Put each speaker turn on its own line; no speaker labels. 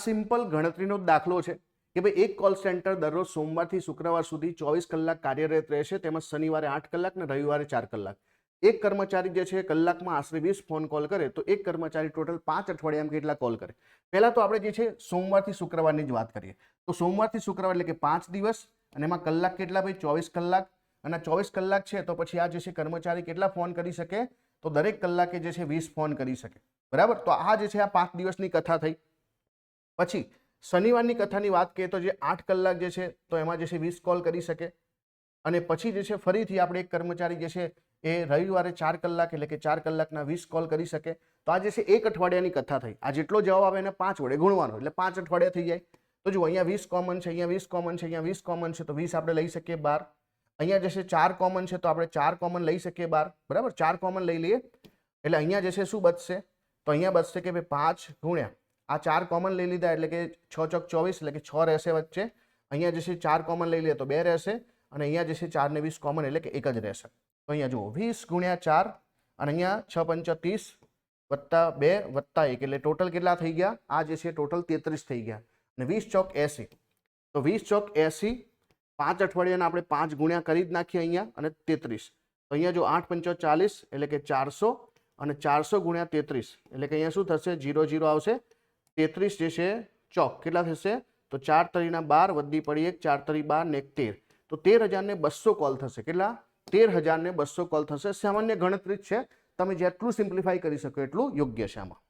Simple ગણતરીનો દાખલો છે કે ભાઈ એક કોલ સેન્ટર દરરોજ સોમવારથી શુક્રવાર સુધી 24 કલાક કાર્યરત રહેશે, તેમજ શનિવારે 8 કલાક ને રવિવારે 4 કલાક. એક કર્મચારી જે છે કલાકમાં આશરે 20 ફોન કોલ કરે તો એક કર્મચારી ટોટલ 5 અઠવાડિયામાં કેટલા કોલ કરે. પહેલા તો આપણે જે છે સોમવારથી શુક્રવારની જ વાત કરીએ તો સોમવારથી શુક્રવાર એટલે કે 5 દિવસ અને એમાં કલાક કેટલા ભાઈ 24 કલાક અને 24 કલાક છે તો પછી આ જે છે કર્મચારી કેટલા ફોન કરી શકે તો દરેક કલાકે જે છે 20 ફોન કરી શકે. બરાબર. તો આ જે છે આ 5 દિવસની કથા થઈ. પછી શનિવારની કથાની વાત કરીએ તો જે 8 કલાક જે છે તો એમાં જે છે 20 કોલ કરી શકે અને પછી જે છે ફરીથી આપણે એક કર્મચારી જે છે એ રવિવારે 4 કલાક એટલે કે 4 કલાકના 20 કોલ કરી શકે. તો આ જે છે એક અઠવાડિયાની કથા થઈ. આ જેટલો જવાબ આવે એને 5 વડે ગુણવાનો એટલે 5 અઠવાડિયા થઈ જાય. તો જુઓ અહીંયા 20 કોમન છે, અહીંયા 20 કોમન છે, અહીંયા 20 કોમન છે તો 20 આપણે લઈ શકીએ 12. અહીંયા જે છે 4 કોમન છે તો આપણે 4 કોમન લઈ શકીએ 12. બરાબર. 4 કોમન લઈ લઈએ એટલે અહીંયા જે છે શું બચશે તો અહીંયા બચશે કે ભાઈ 5 ગુણ્યા આ 4 કોમન લઈ લીધા એટલે કે 6 ચોક 24 એટલે કે 6 રહેશે વચ્ચે. અહીંયા જે છે 4 કોમન લઈ લઈએ તો 2 રહેશે અને અહીંયા જે છે 4 ને 20 કોમન એટલે કે 1 જ રહેશે. તો અહીંયા જુઓ 20 ગુણ્યા 4 અને અહીંયા 6 પંચા 30 વત્તા 2 વત્તા 1 એટલે ટોટલ કેટલા થઈ ગયા આ જે છે ટોટલ 33 થઈ ગયા અને 20 ચોક 80. તો 20 ચોક 80 5 અઠવાડિયાના આપણે 5 ગુણ્યા કરી જ નાખીએ અહીંયા અને 33. તો અહીંયા જો 8 પંચા 40 એટલે કે 400 અને 400 ગુણ્યા 33 એટલે કે અહીંયા શું થશે 0 0 આવશે. 33 જે છે ચોક કેટલા થશે તો 4 તરીના 12 વધી પડી 1 4 તરી 12 ને 1 13 તો 13,200 કોલ થશે. કેટલા 13,200 કોલ થશે. સામાન્ય ગણતરી જ છે, તમે જેટલું સિમ્પ્લિફાઈ કરી શકો એટલું યોગ્ય છે આમાં.